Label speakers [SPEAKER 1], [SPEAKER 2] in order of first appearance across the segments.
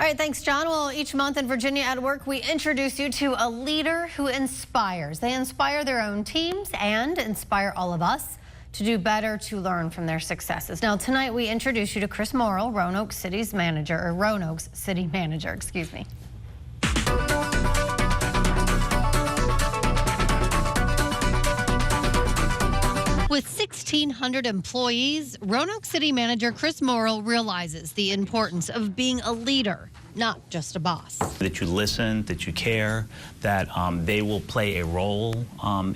[SPEAKER 1] All right, thanks, John. Well, each month in Virginia at Work, we introduce you to a leader who inspires. They inspire their own teams and inspire all of us to do better, to learn from their successes. Now, tonight we introduce you to Chris Morrill, Roanoke City Manager, excuse me. With 1,600 employees, Roanoke City Manager Chris Morrill realizes the importance of being a leader, not just a boss.
[SPEAKER 2] That you listen, that you care, that they will play a role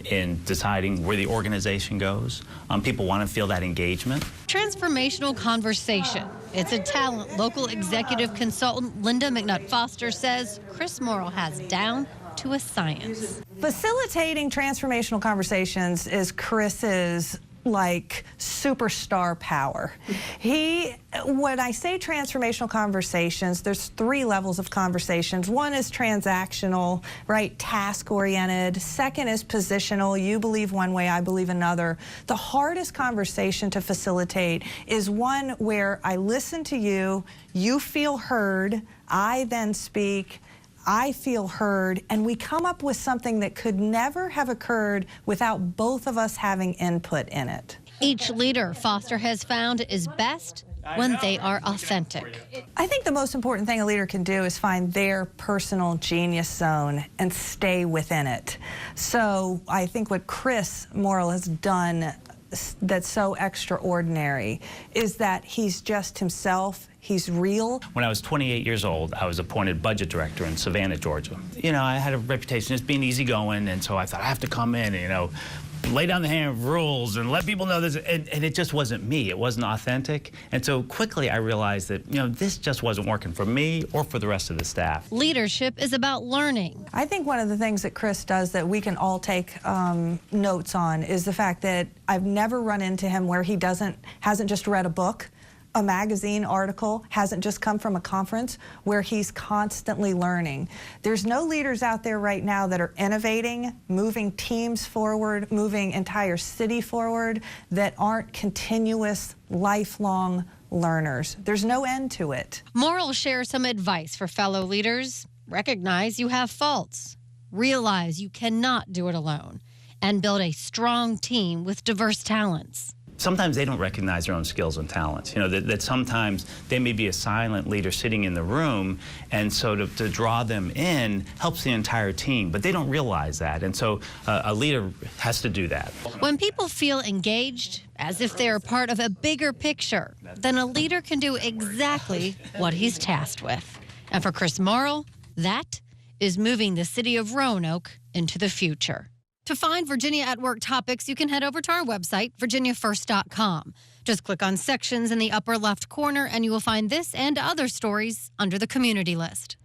[SPEAKER 2] in deciding where the organization goes. People want to feel that engagement.
[SPEAKER 1] Transformational conversation. It's a talent local executive consultant Lynda McNutt Foster says Chris Morrill has down to a science.
[SPEAKER 3] Facilitating transformational conversations is Chris's superstar power. When I say transformational conversations, there's 3 levels of conversations. One is transactional, right, task-oriented. Second is positional. You believe one way, I believe another. The hardest conversation to facilitate is one where I listen to you, you feel heard, I then speak, I feel heard, and we come up with something that could never have occurred without both of us having input in it.
[SPEAKER 1] Each leader, Foster has found, is best when they are authentic.
[SPEAKER 3] I think the most important thing a leader can do is find their personal genius zone and stay within it. So I think what Chris Morrill has done that's so extraordinary is that he's just himself. He's real.
[SPEAKER 2] When I was 28 years old, I was appointed budget director in Savannah, Georgia. You know, I had a reputation as being easygoing, and so I thought I have to come in and, lay down the hand of rules and let people know this, and it just wasn't me. It wasn't authentic. And so quickly I realized that, this just wasn't working for me or for the rest of the staff.
[SPEAKER 1] Leadership is about learning.
[SPEAKER 3] I think one of the things that Chris does that we can all take notes on is the fact that I've never run into him where he hasn't just read a book, a magazine article, hasn't just come from a conference, where he's constantly learning. There's no leaders out there right now that are innovating, moving teams forward, moving entire city forward, that aren't continuous, lifelong learners. There's no end to it.
[SPEAKER 1] Morrill shares some advice for fellow leaders. Recognize you have faults. Realize you cannot do it alone. And build a strong team with diverse talents.
[SPEAKER 2] Sometimes they don't recognize their own skills and talents. That sometimes they may be a silent leader sitting in the room, and so to draw them in helps the entire team, but they don't realize that. And so a leader has to do that.
[SPEAKER 1] When people feel engaged, as if they're part of a bigger picture, then a leader can do exactly what he's tasked with. And for Chris Morrill, that is moving the city of Roanoke into the future. To find Virginia at Work topics, you can head over to our website, virginiafirst.com. Just click on sections in the upper left corner, and you will find this and other stories under the community list.